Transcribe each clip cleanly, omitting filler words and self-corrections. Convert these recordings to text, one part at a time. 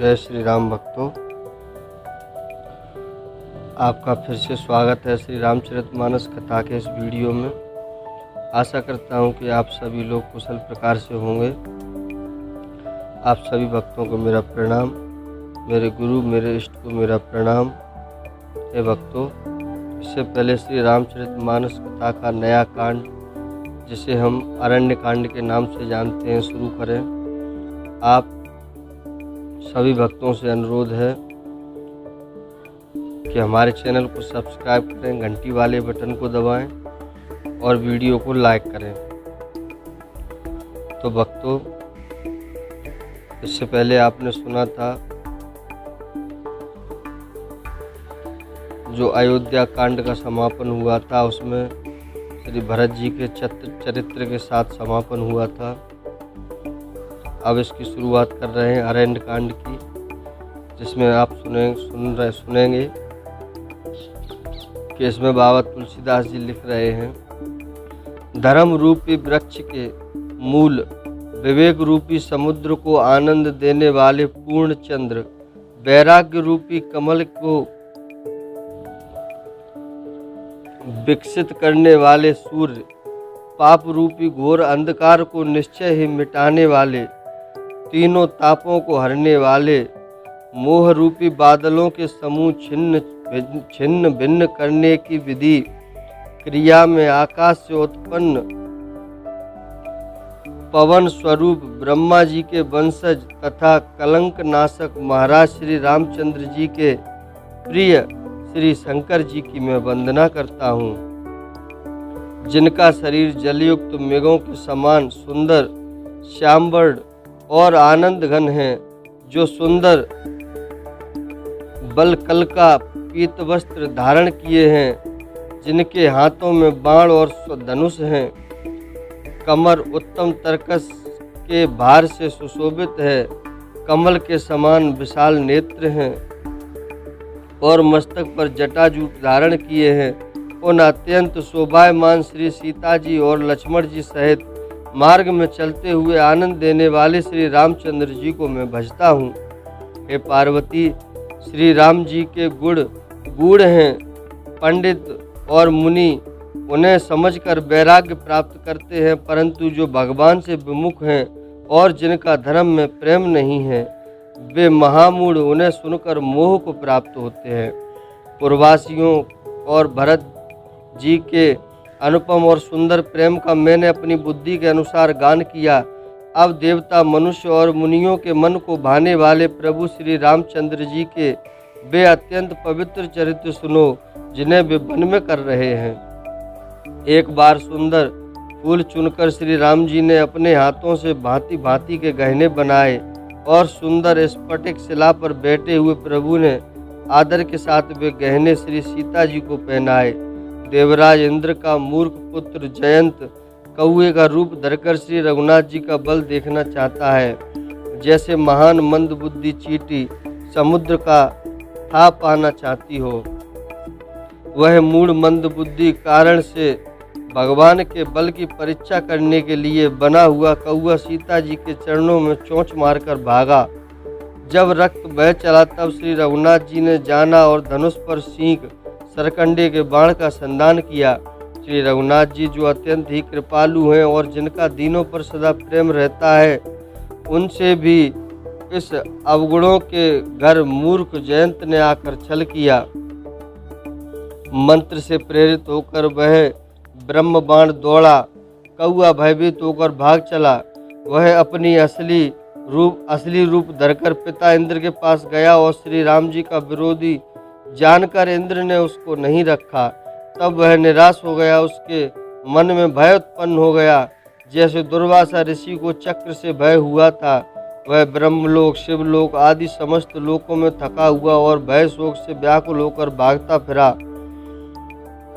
जय श्री राम भक्तों, आपका फिर से स्वागत है श्री रामचरितमानस कथा के इस वीडियो में। आशा करता हूं कि आप सभी लोग कुशल प्रकार से होंगे। आप सभी भक्तों को मेरा प्रणाम, मेरे गुरु मेरे इष्ट को मेरा प्रणाम। हे भक्तों, इससे पहले श्री रामचरितमानस कथा का नया कांड, जिसे हम अरण्य कांड के नाम से जानते हैं, शुरू करें। आप सभी भक्तों से अनुरोध है कि हमारे चैनल को सब्सक्राइब करें, घंटी वाले बटन को दबाएं और वीडियो को लाइक करें। तो भक्तों, इससे पहले आपने सुना था जो अयोध्या कांड का समापन हुआ था, उसमें श्री भरत जी के चरित्र के साथ समापन हुआ था। अब इसकी शुरुआत कर रहे हैं अरण्य कांड की, जिसमें आप सुनेंगे कि इसमें बाबा तुलसीदास जी लिख रहे हैं, धर्म रूपी वृक्ष के मूल विवेक रूपी समुद्र को आनंद देने वाले पूर्ण चंद्र, वैराग्य रूपी कमल को विकसित करने वाले सूर्य, पाप रूपी घोर अंधकार को निश्चय ही मिटाने वाले, तीनों तापों को हरने वाले, मोह रूपी बादलों के समूह छिन्न भिन्न करने की विधि, क्रिया में आकाश से उत्पन्न पवन स्वरूप ब्रह्मा जी के वंशज तथा कलंक नाशक महाराज श्री रामचंद्र जी के प्रिय श्री शंकर जी की मैं वंदना करता हूँ, जिनका शरीर जलयुक्त मेघों के समान सुंदर श्यामवर्ण और आनंद घन है, जो सुंदर बलकल का पीत वस्त्र धारण किए हैं, जिनके हाथों में बाण और धनुष हैं, कमर उत्तम तरकस के भार से सुशोभित है, कमल के समान विशाल नेत्र हैं और मस्तक पर जटाजूट धारण किए हैं। उन अत्यंत शोभायमान श्री सीता जी और लक्ष्मण जी सहित मार्ग में चलते हुए आनंद देने वाले श्री रामचंद्र जी को मैं भजता हूँ। हे पार्वती, श्री राम जी के गुण गूढ़ हैं। पंडित और मुनि उन्हें समझकर वैराग्य प्राप्त करते हैं, परंतु जो भगवान से विमुख हैं और जिनका धर्म में प्रेम नहीं है, वे महामूढ़ उन्हें सुनकर मोह को प्राप्त होते हैं। पूर्ववासियों और भरत जी के अनुपम और सुंदर प्रेम का मैंने अपनी बुद्धि के अनुसार गान किया। अब देवता, मनुष्य और मुनियों के मन को भाने वाले प्रभु श्री रामचंद्र जी के वे अत्यंत पवित्र चरित्र सुनो, जिन्हें वे वन में कर रहे हैं। एक बार सुंदर फूल चुनकर श्री राम जी ने अपने हाथों से भांति भांति के गहने बनाए और सुंदर स्फटिक शिला पर बैठे हुए प्रभु ने आदर के साथ वे गहने श्री सीता जी को पहनाए। देवराज इंद्र का मूर्ख पुत्र जयंत कौए का रूप धरकर श्री रघुनाथ जी का बल देखना चाहता है। जैसे महान मंद बुद्धि चींटी समुद्र का था पाना चाहती हो, वह मूढ़ मंद बुद्धि कारण से भगवान के बल की परीक्षा करने के लिए बना हुआ कौआ सीता जी के चरणों में चोंच मारकर भागा। जब रक्त बह चला, तब श्री रघुनाथ जी ने जाना और धनुष पर सींग सरकंडे के बाण का संधान किया। श्री रघुनाथ जी, जो अत्यंत ही कृपालु हैं और जिनका दीनों पर सदा प्रेम रहता है, उनसे भी इस अवगुणों के घर मूर्ख जयंत ने आकर छल किया। मंत्र से प्रेरित होकर वह ब्रह्म बाण दौड़ा। कौआ भयभीत होकर भाग चला। वह अपनी असली रूप धरकर पिता इंद्र के पास गया और श्री राम जी का विरोधी जानकर इंद्र ने उसको नहीं रखा। तब वह निराश हो गया, उसके मन में भय उत्पन्न हो गया, जैसे दुर्वासा ऋषि को चक्र से भय हुआ था। वह ब्रह्मलोक, शिवलोक आदि समस्त लोकों में थका हुआ और भय शोक से व्याकुल होकर भागता फिरा,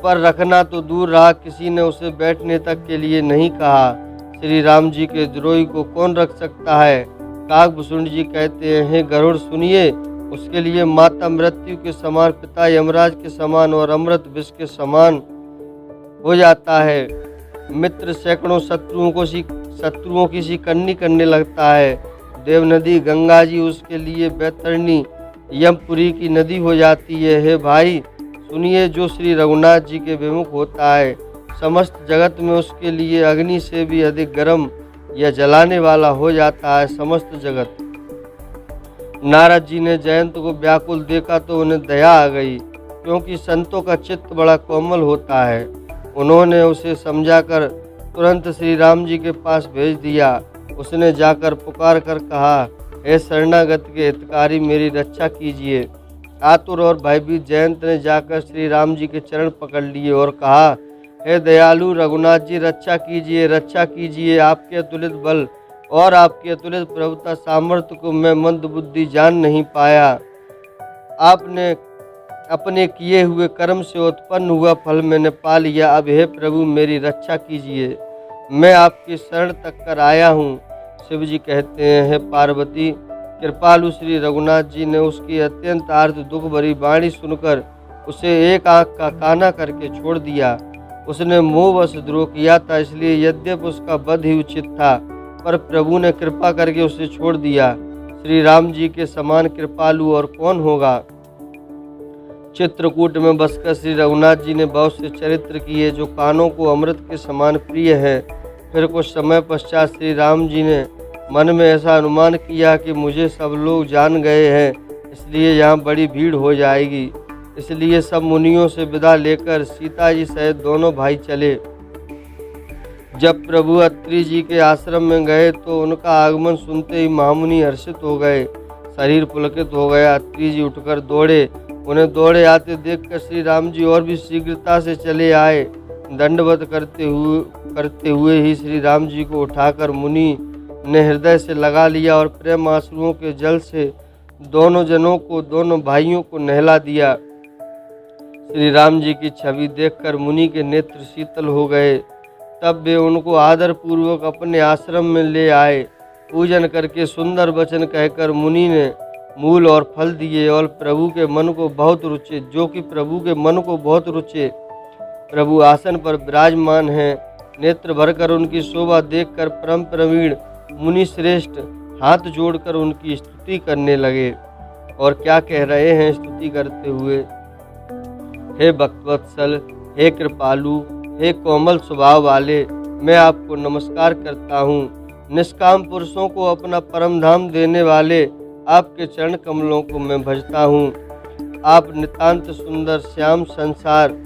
पर रखना तो दूर रहा, किसी ने उसे बैठने तक के लिए नहीं कहा। श्री राम जी के द्रोही को कौन रख सकता है? काकभूषुंड जी कहते हैं, हे गरुड़ सुनिए, उसके लिए माता मृत्यु के समान, पिता यमराज के समान और अमृत विष के समान हो जाता है। मित्र सैकड़ों शत्रुओं की सी करनी करने लगता है। देव नदी गंगा जी उसके लिए बैतरणी यमपुरी की नदी हो जाती है। हे भाई सुनिए, जो श्री रघुनाथ जी के विमुख होता है समस्त जगत में उसके लिए अग्नि से भी अधिक गर्म या जलाने वाला हो जाता है समस्त जगत। नारद जी ने जयंत को व्याकुल देखा तो उन्हें दया आ गई, क्योंकि संतों का चित्त बड़ा कोमल होता है। उन्होंने उसे समझाकर तुरंत श्री राम जी के पास भेज दिया। उसने जाकर पुकार कर कहा, हे शरणागत के हितकारी, मेरी रक्षा कीजिए। आतुर और भयभीत जयंत ने जाकर श्री राम जी के चरण पकड़ लिए और कहा, हे दयालु रघुनाथ जी, रक्षा कीजिए, रक्षा कीजिए। आपके अतुलित बल और आपके अतुलित प्रभुता सामर्थ्य को मैं मंद बुद्धि जान नहीं पाया। आपने अपने किए हुए कर्म से उत्पन्न हुआ फल मैंने पा लिया। अब हे प्रभु मेरी रक्षा कीजिए, मैं आपकी शरण तक कर आया हूँ। शिव जी कहते हैं, हे पार्वती, कृपालु श्री रघुनाथ जी ने उसकी अत्यंत आर्त दुख भरी वाणी सुनकर उसे एक आंख का काना करके छोड़ दिया। उसने मोहवश द्रोह किया था, इसलिए यद्यपि उसका वध ही उचित था, पर प्रभु ने कृपा करके उसे छोड़ दिया। श्री राम जी के समान कृपालु और कौन होगा। चित्रकूट में बसकर श्री रघुनाथ जी ने बहुत से चरित्र किए जो कानों को अमृत के समान प्रिय है। फिर कुछ समय पश्चात श्री राम जी ने मन में ऐसा अनुमान किया कि मुझे सब लोग जान गए हैं, इसलिए यहाँ बड़ी भीड़ हो जाएगी। इसलिए सब मुनियों से विदा लेकर सीता जी सहित दोनों भाई चले। जब प्रभु अत्रि जी के आश्रम में गए तो उनका आगमन सुनते ही महामुनि हर्षित हो गए, शरीर पुलकित हो गया। अत्रि जी उठकर दौड़े। उन्हें दौड़े आते देखकर श्री राम जी और भी शीघ्रता से चले आए। दंडवत करते हुए ही श्री राम जी को उठाकर मुनि ने हृदय से लगा लिया और प्रेम आंसुओं के जल से दोनों भाइयों को नहला दिया। श्री राम जी की छवि देखकर मुनि के नेत्र शीतल हो गए। तब वे उनको आदर पूर्वक अपने आश्रम में ले आए। पूजन करके सुंदर वचन कहकर मुनि ने मूल और फल दिए और प्रभु के मन को बहुत रुचे। प्रभु आसन पर विराजमान हैं। नेत्र भरकर उनकी शोभा देखकर परम प्रवीण मुनि श्रेष्ठ हाथ जोड़कर उनकी स्तुति करने लगे। और क्या कह रहे हैं स्तुति करते हुए, हे भक्तवत्सल, हे कृपालु, हे कोमल स्वभाव वाले, मैं आपको नमस्कार करता हूँ। निष्काम पुरुषों को अपना परम धाम देने वाले आपके चरण कमलों को मैं भजता हूँ। आप नितांत सुंदर श्याम संसार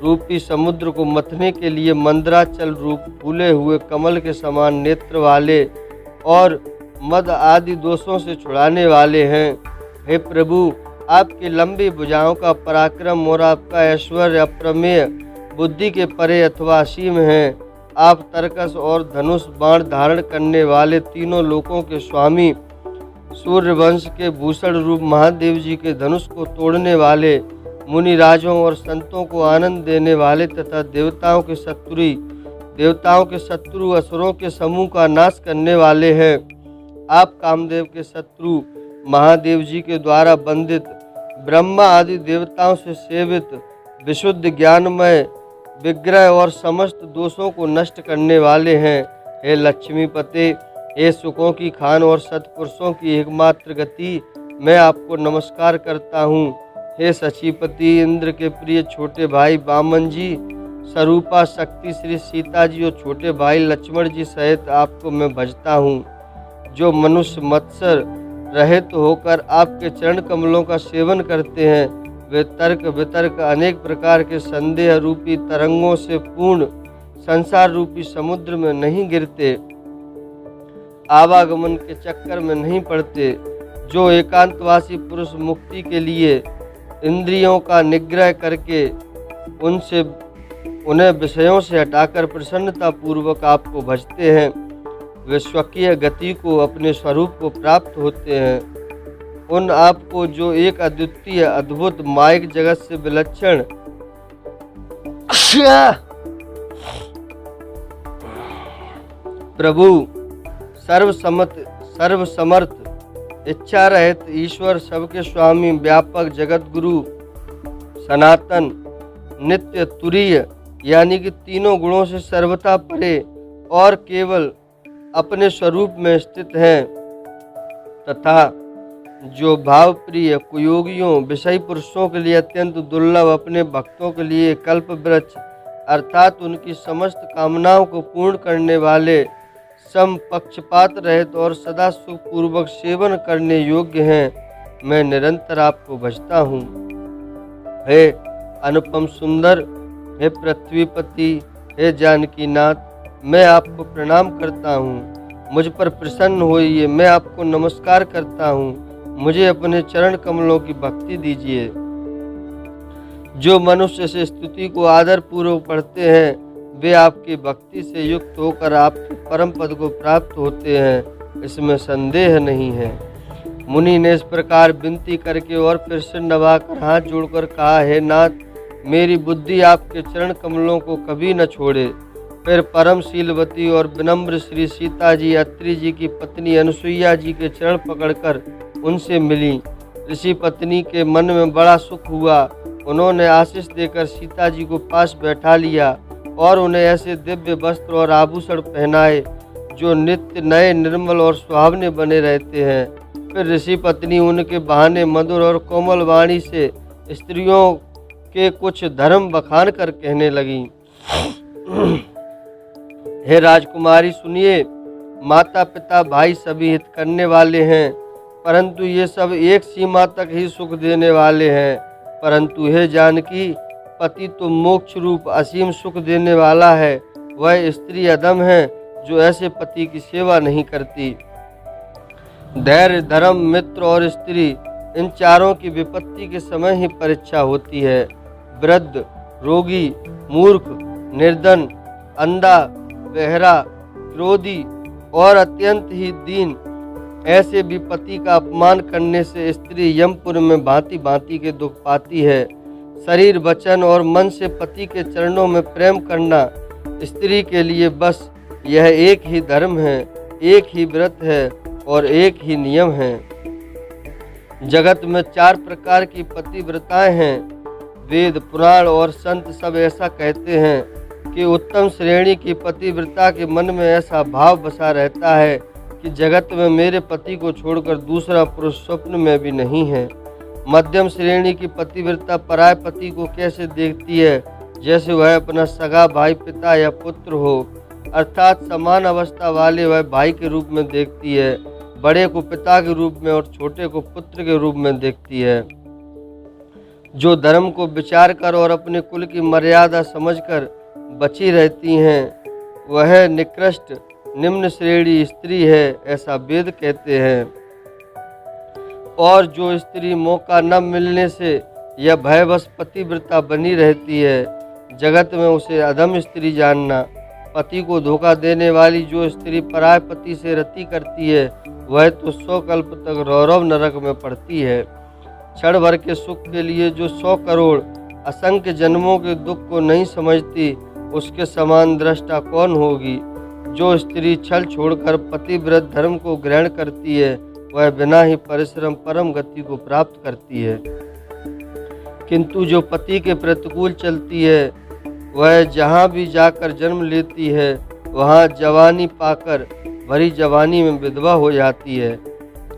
रूपी समुद्र को मथने के लिए मंदराचल रूप फूले हुए कमल के समान नेत्र वाले और मद आदि दोषों से छुड़ाने वाले हैं। हे प्रभु, आपकी लंबी भुजाओं का पराक्रम और आपका ऐश्वर्य अप्रमेय, बुद्धि के परे अथवा असीम है। आप तरकस और धनुष बाण धारण करने वाले तीनों लोकों के स्वामी, सूर्यवंश के भूषण रूप महादेव जी के धनुष को तोड़ने वाले, मुनि राजों और संतों को आनंद देने वाले तथा देवताओं के शत्रु असुरों के समूह का नाश करने वाले हैं। आप कामदेव के शत्रु महादेव जी के द्वारा बंदित, ब्रह्मा आदि देवताओं से सेवित, विशुद्ध ज्ञानमय विग्रह और समस्त दोषों को नष्ट करने वाले हैं। हे लक्ष्मीपते, हे सुखों की खान और सत्पुरुषों की एकमात्र गति, मैं आपको नमस्कार करता हूँ। हे शचीपति, इंद्र के प्रिय छोटे भाई वामन जी, स्वरूपा शक्ति श्री सीता जी और छोटे भाई लक्ष्मण जी सहित आपको मैं भजता हूँ। जो मनुष्य मत्सर रहित होकर आपके चरण कमलों का सेवन करते हैं, वे तर्क वितर्क अनेक प्रकार के संदेह रूपी तरंगों से पूर्ण संसार रूपी समुद्र में नहीं गिरते, आवागमन के चक्कर में नहीं पड़ते। जो एकांतवासी पुरुष मुक्ति के लिए इंद्रियों का निग्रह करके उन्हें विषयों से हटाकर प्रसन्नता पूर्वक आपको भजते हैं, वे स्वकीय गति को अपने स्वरूप को प्राप्त होते हैं। उन आपको जो एक अद्वितीय अद्भुत मायिक जगत से विलक्षण प्रभु, सर्वसमर्थ, इच्छा रहित ईश्वर, सबके स्वामी, व्यापक, जगत गुरु, सनातन, नित्य, तुरीय यानी कि तीनों गुणों से सर्वथा परे और केवल अपने स्वरूप में स्थित हैं। तथा जो भाव प्रिय कुयोगियों विषयी पुरुषों के लिए अत्यंत दुर्लभ अपने भक्तों के लिए कल्प वृक्ष अर्थात उनकी समस्त कामनाओं को पूर्ण करने वाले सम पक्षपात रहित और सदा सुखपूर्वक सेवन करने योग्य हैं, मैं निरंतर आपको भजता हूँ। हे अनुपम सुंदर, हे पृथ्वीपति, हे जानकीनाथ, मैं आपको प्रणाम करता हूँ। मुझ पर प्रसन्न होइए, मैं आपको नमस्कार करता हूँ। मुझे अपने चरण कमलों की भक्ति दीजिए। जो मनुष्य से स्तुति को आदर पूर्वक पढ़ते हैं वे आपकी भक्ति से युक्त होकर आपके परम पद को प्राप्त होते हैं, इसमें संदेह नहीं है। मुनि ने इस प्रकार विनती करके और फिर सिर नवाकर हाथ जोड़कर कहा, हे नाथ, मेरी बुद्धि आपके चरण कमलों को कभी न छोड़े। फिर परम शीलवती और विनम्र श्री सीता जी अत्रि जी की पत्नी अनुसुईया जी के चरण पकड़कर उनसे मिली। ऋषि पत्नी के मन में बड़ा सुख हुआ। उन्होंने आशीष देकर सीता जी को पास बैठा लिया और उन्हें ऐसे दिव्य वस्त्र और आभूषण पहनाए जो नित्य नए, निर्मल और सुहावने बने रहते हैं। फिर ऋषि पत्नी उनके बहाने मधुर और कोमल वाणी से स्त्रियों के कुछ धर्म बखान कर कहने लगी। हे राजकुमारी सुनिए, माता पिता भाई सभी हित करने वाले हैं, परंतु ये सब एक सीमा तक ही सुख देने वाले हैं। परंतु हे जानकी, पति तो मोक्ष रूप असीम सुख देने वाला है। वह स्त्री अधम है जो ऐसे पति की सेवा नहीं करती। धैर्य, धर्म, मित्र और स्त्री, इन चारों की विपत्ति के समय ही परीक्षा होती है। वृद्ध, रोगी, मूर्ख, निर्धन, अंधा, बहरा, क्रोधी और अत्यंत ही दीन, ऐसे भी पति का अपमान करने से स्त्री यमपुर में भांति भांति के दुख पाती है। शरीर, वचन और मन से पति के चरणों में प्रेम करना स्त्री के लिए बस यह एक ही धर्म है, एक ही व्रत है और एक ही नियम है। जगत में 4 प्रकार की पतिव्रताएं हैं। वेद, पुराण और संत सब ऐसा कहते हैं कि उत्तम श्रेणी की पतिव्रता के मन में ऐसा भाव बसा रहता है कि जगत में मेरे पति को छोड़कर दूसरा पुरुष स्वप्न में भी नहीं है। मध्यम श्रेणी की पतिव्रता पराय पति को कैसे देखती है, जैसे वह अपना सगा भाई, पिता या पुत्र हो, अर्थात समान अवस्था वाले वह भाई के रूप में देखती है, बड़े को पिता के रूप में और छोटे को पुत्र के रूप में देखती है। जो धर्म को विचार कर और अपने कुल की मर्यादा समझकर बची रहती हैं, वह निकृष्ट निम्न श्रेणी स्त्री है, ऐसा वेद कहते हैं। और जो स्त्री मौका न मिलने से यह भयवश पतिव्रता बनी रहती है, जगत में उसे अधम स्त्री जानना। पति को धोखा देने वाली जो स्त्री पराय पति से रति करती है, वह तो 100 कल्प तक रौरव नरक में पड़ती है। क्षण भर के सुख के लिए जो 100 करोड़ असंख्य जन्मों के दुख को नहीं समझती, उसके समान दृष्टा कौन होगी। जो स्त्री छल छोड़कर पतिव्रत धर्म को ग्रहण करती है, वह बिना ही परिश्रम परम गति को प्राप्त करती है। किंतु जो पति के प्रतिकूल चलती है, वह जहाँ भी जाकर जन्म लेती है, वहाँ जवानी पाकर भरी जवानी में विधवा हो जाती है।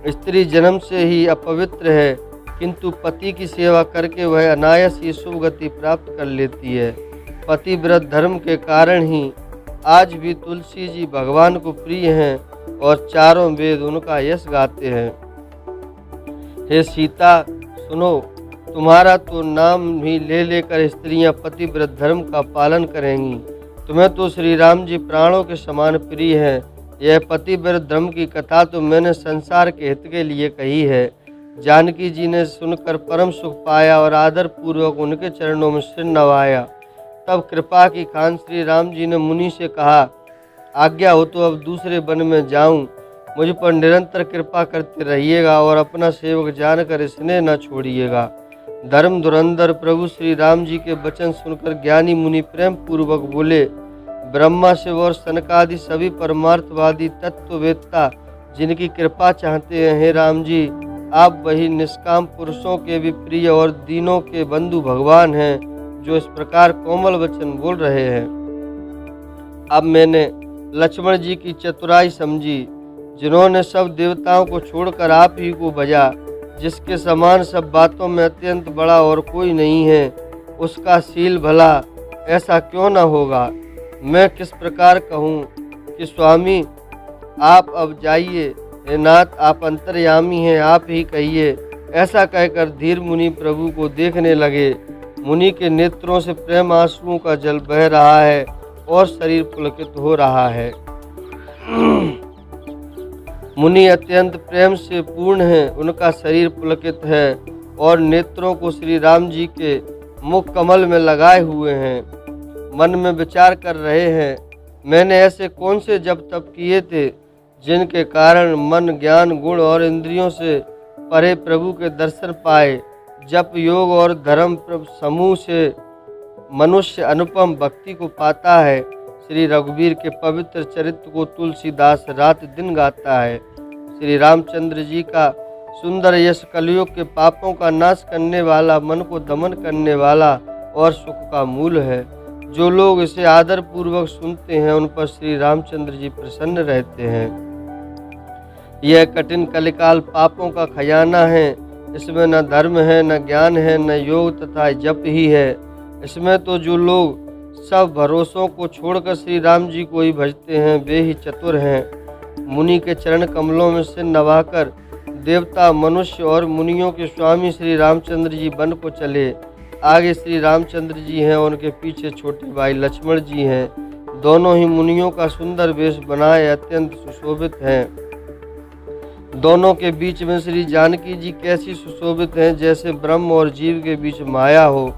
स्त्री जन्म से ही अपवित्र है, किंतु पति की सेवा करके वह अनायास ही शुभ गति प्राप्त कर लेती है। पतिव्रत धर्म के कारण ही आज भी तुलसी जी भगवान को प्रिय हैं और चारों वेद उनका यश गाते हैं। हे सीता सुनो, तुम्हारा तो नाम ही ले लेकर स्त्रियां पतिव्रत धर्म का पालन करेंगी। तुम्हें तो श्री राम जी प्राणों के समान प्रिय हैं। यह पतिव्रत धर्म की कथा तो मैंने संसार के हित के लिए कही है। जानकी जी ने सुनकर परम सुख पाया और आदर पूर्वक उनके चरणों में सिर नवाया। तब कृपा की खान श्री राम जी ने मुनि से कहा, आज्ञा हो तो अब दूसरे वन में जाऊं। मुझ पर निरंतर कृपा करते रहिएगा और अपना सेवक जानकर स्नेह न छोड़िएगा। धर्म धुरंधर प्रभु श्री राम जी के वचन सुनकर ज्ञानी मुनि प्रेम पूर्वक बोले, ब्रह्मा शिव और सनकादि सभी परमार्थवादी तत्ववेत्ता जिनकी कृपा चाहते हैं, हे राम जी, आप वही निष्काम पुरुषों के भी प्रिय और दीनों के बंधु भगवान हैं, जो इस प्रकार कोमल वचन बोल रहे हैं। अब मैंने लक्ष्मण जी की चतुराई समझी। जिन्होंने सब देवताओं को छोड़कर आप ही को भजा, जिसके समान सब बातों में अत्यंत बड़ा और कोई नहीं है, उसका शील भला ऐसा क्यों न होगा। मैं किस प्रकार कहूँ कि स्वामी आप अब जाइए, हे नाथ आप अंतर्यामी हैं, आप ही कहिए। ऐसा कहकर धीर मुनि प्रभु को देखने लगे। मुनि के नेत्रों से प्रेम आंसुओं का जल बह रहा है और शरीर पुलकित हो रहा है। मुनि अत्यंत प्रेम से पूर्ण हैं, उनका शरीर पुलकित है और नेत्रों को श्री राम जी के मुख कमल में लगाए हुए हैं। मन में विचार कर रहे हैं, मैंने ऐसे कौन से जप तप किए थे जिनके कारण मन, ज्ञान, गुण और इंद्रियों से परे प्रभु के दर्शन पाए। जप, योग और धर्म समूह से मनुष्य अनुपम भक्ति को पाता है। श्री रघुवीर के पवित्र चरित्र को तुलसीदास रात दिन गाता है। श्री रामचंद्र जी का सुंदर यश कलयुग के पापों का नाश करने वाला, मन को दमन करने वाला और सुख का मूल है। जो लोग इसे आदर पूर्वक सुनते हैं उन पर श्री रामचंद्र जी प्रसन्न रहते हैं। यह कठिन कलिकाल पापों का खजाना है। इसमें न धर्म है, न ज्ञान है, न योग तथा जप ही है। इसमें तो जो लोग सब भरोसों को छोड़कर श्री राम जी को ही भजते हैं वे ही चतुर हैं। मुनि के चरण कमलों में सिर नवाकर देवता, मनुष्य और मुनियों के स्वामी श्री रामचंद्र जी वन को चले। आगे श्री रामचंद्र जी हैं और उनके पीछे छोटे भाई लक्ष्मण जी हैं। दोनों ही मुनियों का सुंदर वेश बनाए अत्यंत सुशोभित हैं। दोनों के बीच में श्री जानकी जी कैसी सुशोभित हैं जैसे ब्रह्म और जीव के बीच माया हो।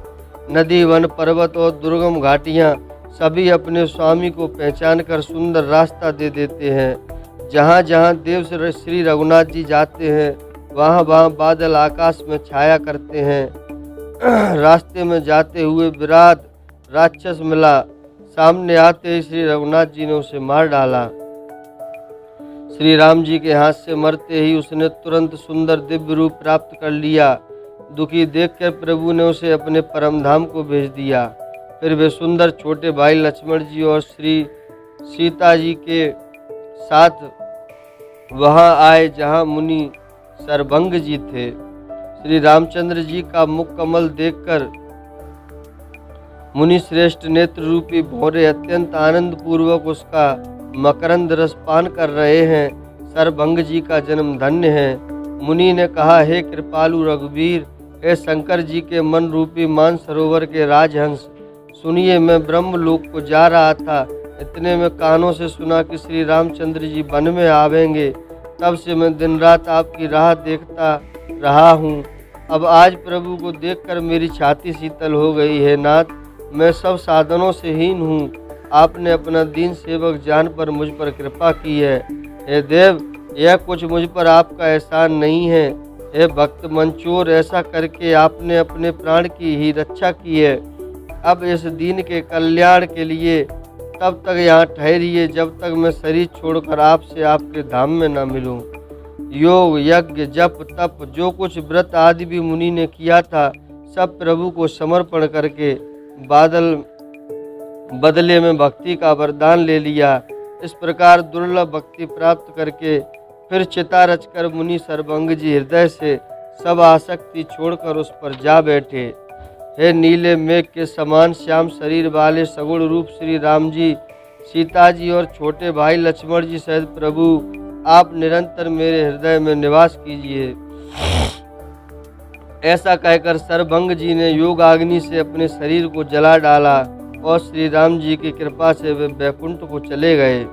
नदी, वन, पर्वत और दुर्गम घाटियाँ सभी अपने स्वामी को पहचान कर सुंदर रास्ता दे देते हैं। जहाँ जहाँ देव श्री रघुनाथ जी जाते हैं वहाँ वहाँ बादल आकाश में छाया करते हैं। रास्ते में जाते हुए विराट राक्षस मिला। सामने आते ही श्री रघुनाथ जी ने उसे मार डाला। श्री राम जी के हाथ से मरते ही उसने तुरंत सुंदर दिव्य रूप प्राप्त कर लिया। दुखी देखकर प्रभु ने उसे अपने परम धाम को भेज दिया। फिर वे सुंदर छोटे भाई लक्ष्मण जी और श्री सीता जी के साथ वहां आए जहां मुनि सरभंग जी थे। श्री रामचंद्र जी का मुख कमल देखकर मुनि श्रेष्ठ नेत्र रूपी भौरे अत्यंत आनंद पूर्वक उसका मकरंद रस पान कर रहे हैं। सरभंग जी का जन्म धन्य है। मुनि ने कहा, हे कृपालु रघुवीर, हे शंकर जी के मन रूपी मान सरोवर के राजहंस, सुनिए मैं ब्रह्मलोक को जा रहा था। इतने में कानों से सुना कि श्री रामचंद्र जी वन में आवेंगे। तब से मैं दिन रात आपकी राह देखता रहा हूँ। अब आज प्रभु को देखकर मेरी छाती शीतल हो गई है। नाथ, मैं सब साधनों से हीन हूँ। आपने अपना दीन सेवक जान पर मुझ पर कृपा की है। हे देव, यह कुछ मुझ पर आपका एहसान नहीं है। हे भक्त मंचोर, ऐसा करके आपने अपने प्राण की ही रक्षा की है। अब इस दीन के कल्याण के लिए तब तक यहाँ ठहरिए जब तक मैं शरीर छोड़कर आपसे आपके धाम में न मिलूं। योग, यज्ञ, जप, तप, जो कुछ व्रत आदि भी मुनि ने किया था सब प्रभु को समर्पण करके बदले में भक्ति का वरदान ले लिया। इस प्रकार दुर्लभ भक्ति प्राप्त करके फिर चिता रचकर मुनि सरभंग जी हृदय से सब आसक्ति छोड़कर उस पर जा बैठे। हे नीले मेघ के समान श्याम शरीर वाले सगुण रूप श्री राम जी, सीता जी और छोटे भाई लक्ष्मण जी सहित प्रभु, आप निरंतर मेरे हृदय में निवास कीजिए। ऐसा कहकर सरभंग जी ने योग अग्नि से अपने शरीर को जला डाला और श्री राम जी की कृपा से वे वैकुंठ को चले गए।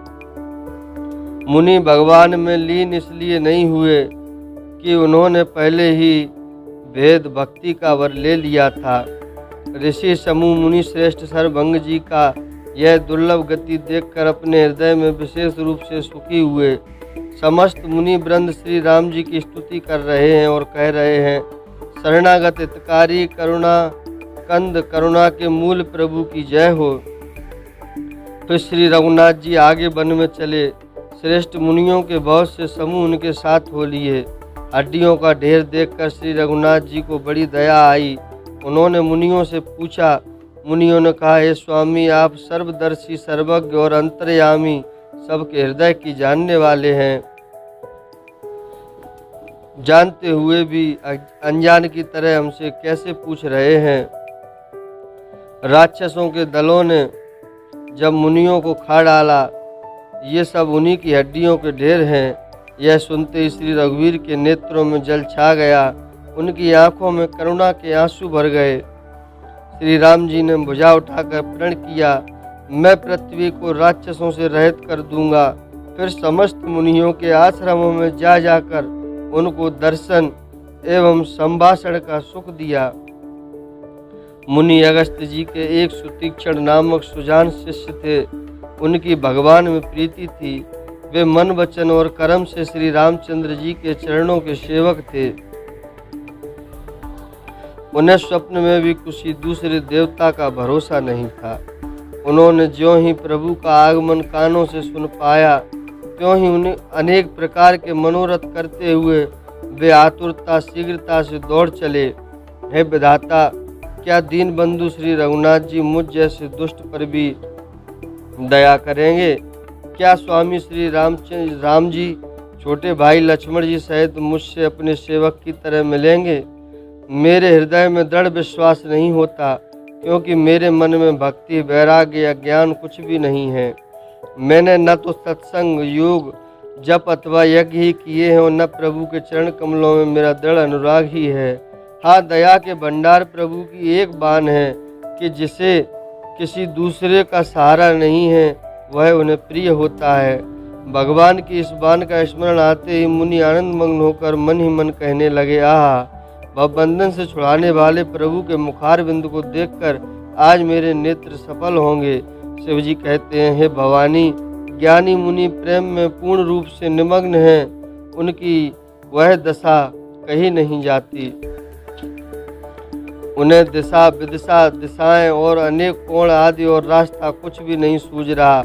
मुनि भगवान में लीन इसलिए नहीं हुए कि उन्होंने पहले ही भेद भक्ति का वर ले लिया था। ऋषि समूह मुनि श्रेष्ठ सरभंग जी का यह दुर्लभ गति देखकर अपने हृदय में विशेष रूप से सुखी हुए। समस्त मुनि वृंद श्री राम जी की स्तुति कर रहे हैं और कह रहे हैं, शरणागत हितकारी करुणा कंद, करुणा के मूल प्रभु की जय हो। फिर श्री रघुनाथ जी आगे वन में चले। श्रेष्ठ मुनियों के बहुत से समूह उनके साथ हो लिए। हड्डियों का ढेर देखकर श्री रघुनाथ जी को बड़ी दया आई। उन्होंने मुनियों से पूछा। मुनियों ने कहा, हे स्वामी, आप सर्वदर्शी, सर्वज्ञ और अंतर्यामी, सबके हृदय की जानने वाले हैं। जानते हुए भी अनजान की तरह हमसे कैसे पूछ रहे हैं। राक्षसों के दलों ने जब मुनियों को खा डाला, ये सब उन्हीं की हड्डियों के ढेर हैं। यह सुनते ही श्री रघुवीर के नेत्रों में जल छा गया, उनकी आंखों में करुणा के आंसू भर गए। श्री राम जी ने भुजा उठाकर प्रण किया, मैं पृथ्वी को राक्षसों से रहित कर दूंगा। फिर समस्त मुनियों के आश्रमों में जा जाकर उनको दर्शन एवं संभाषण का सुख दिया। मुनि अगस्त जी के एक सुतीक्षण नामक सुजान शिष्य थे। उनकी भगवान में प्रीति थी। वे मन वचन और कर्म से श्री रामचंद्र जी के चरणों के सेवक थे। उन्हें स्वप्न में भी किसी दूसरे देवता का भरोसा नहीं था। उन्होंने ज्यों ही प्रभु का आगमन कानों से सुन पाया, त्यों ही उन्हें अनेक प्रकार के मनोरथ करते हुए वे आतुरता शीघ्रता से दौड़ चले। हे विधाता, क्या दीन बंधु श्री रघुनाथ जी मुझ जैसे दुष्ट पर भी दया करेंगे? क्या स्वामी श्री राम जी छोटे भाई लक्ष्मण जी सहित मुझसे अपने सेवक की तरह मिलेंगे? मेरे हृदय में दृढ़ विश्वास नहीं होता, क्योंकि मेरे मन में भक्ति, वैराग्य या ज्ञान कुछ भी नहीं है। मैंने न तो सत्संग, योग, जप अथवा यज्ञ ही किए हैं और न प्रभु के चरण कमलों में मेरा दृढ़ अनुराग ही है। हाँ, दया के भंडार प्रभु की एक बान है कि जिसे किसी दूसरे का सहारा नहीं है, वह उन्हें प्रिय होता है। भगवान की इस बान का स्मरण आते ही मुनि आनंद मग्न होकर मन ही मन कहने लगे, आहा, भवबंधन से छुड़ाने वाले प्रभु के मुखारविंद को देखकर आज मेरे नेत्र सफल होंगे। शिव जी कहते हैं, हे भवानी, ज्ञानी मुनि प्रेम में पूर्ण रूप से निमग्न हैं, उनकी वह दशा कही नहीं जाती। उन्हें दिशा विदिशा, दिशाएं और अनेक कोण आदि और रास्ता कुछ भी नहीं सूझ रहा।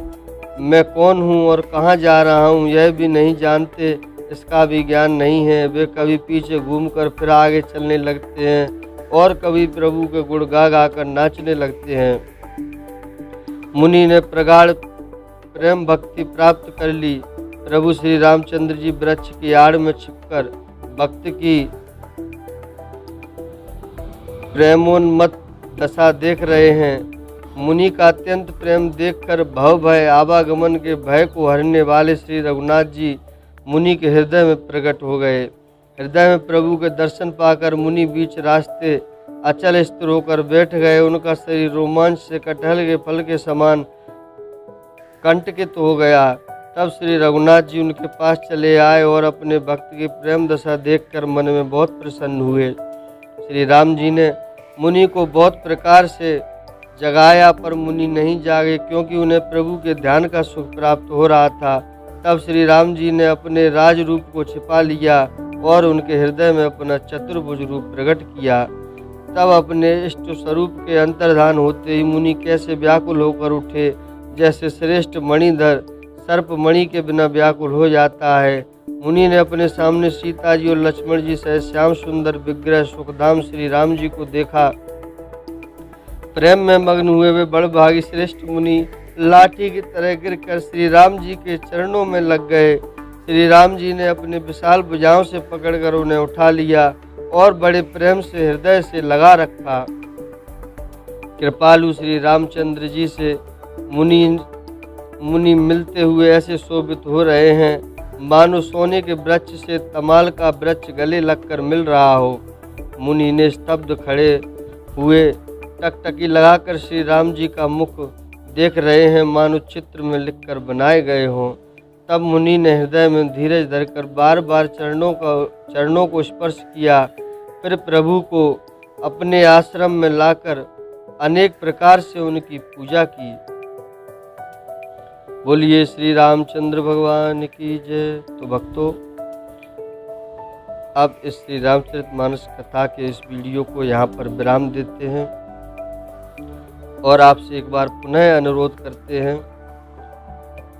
मैं कौन हूँ और कहाँ जा रहा हूँ यह भी नहीं जानते, इसका भी ज्ञान नहीं है। वे कभी पीछे घूमकर फिर आगे चलने लगते हैं और कभी प्रभु के गुण गा गा कर नाचने लगते हैं। मुनि ने प्रगाढ़ प्रेम भक्ति प्राप्त कर ली। प्रभु श्री रामचंद्र जी वृक्ष की आड़ में छिपकर भक्त की प्रेमोन्मत्त दशा देख रहे हैं। मुनि का अत्यंत प्रेम देखकर भव भय आवागमन के भय को हरने वाले श्री रघुनाथ जी मुनि के हृदय में प्रकट हो गए। हृदय में प्रभु के दर्शन पाकर मुनि बीच रास्ते अचल स्थिर होकर बैठ गए। उनका शरीर रोमांच से कटहल के फल के समान कंटकित हो गया। तब श्री रघुनाथ जी उनके पास चले आए और अपने भक्त की प्रेम दशा देखकर मन में बहुत प्रसन्न हुए। श्री राम जी ने मुनि को बहुत प्रकार से जगाया, पर मुनि नहीं जागे, क्योंकि उन्हें प्रभु के ध्यान का सुख प्राप्त हो रहा था। तब श्री राम जी ने अपने राज रूप को छिपा लिया और उनके हृदय में अपना चतुर्भुज रूप प्रकट किया। तब अपने इष्ट स्वरूप के अंतर्धान होते ही मुनि कैसे व्याकुल होकर उठे, जैसे श्रेष्ठ मणिधर सर्प मणि के बिना व्याकुल हो जाता है। मुनि ने अपने सामने सीता जी और लक्ष्मण जी सहित श्याम सुंदर विग्रह सुखधाम श्री राम जी को देखा। प्रेम में मग्न हुए वे बड़भागी श्रेष्ठ मुनि लाठी की तरह गिरकर श्री राम जी के चरणों में लग गए। श्री राम जी ने अपने विशाल भुजाओं से पकड़कर उन्हें उठा लिया और बड़े प्रेम से हृदय से लगा रखा। कृपालु श्री रामचंद्र जी से मुनि मिलते हुए ऐसे शोभित हो रहे हैं, मानो सोने के वृक्ष से तमाल का वृक्ष गले लगकर मिल रहा हो। मुनि ने स्तब्ध खड़े हुए टकटकी लगाकर श्री राम जी का मुख देख रहे हैं, मानो चित्र में लिखकर बनाए गए हों। तब मुनि ने हृदय में धीरज धरकर बार बार चरणों को स्पर्श किया। फिर प्रभु को अपने आश्रम में लाकर अनेक प्रकार से उनकी पूजा की। बोलिए श्री रामचंद्र भगवान की जय। तो भक्तों, अब इस श्री रामचरितमानस कथा के इस वीडियो को यहाँ पर विराम देते हैं और आपसे एक बार पुनः अनुरोध करते हैं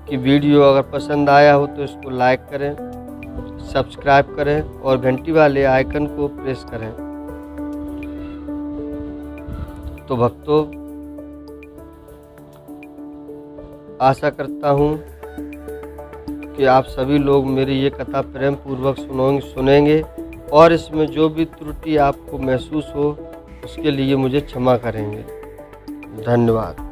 कि वीडियो अगर पसंद आया हो तो इसको लाइक करें, सब्सक्राइब करें और घंटी वाले आइकन को प्रेस करें। तो भक्तों, आशा करता हूँ कि आप सभी लोग मेरी ये कथा प्रेम पूर्वक सुनेंगे और इसमें जो भी त्रुटि आपको महसूस हो उसके लिए मुझे क्षमा करेंगे। धन्यवाद।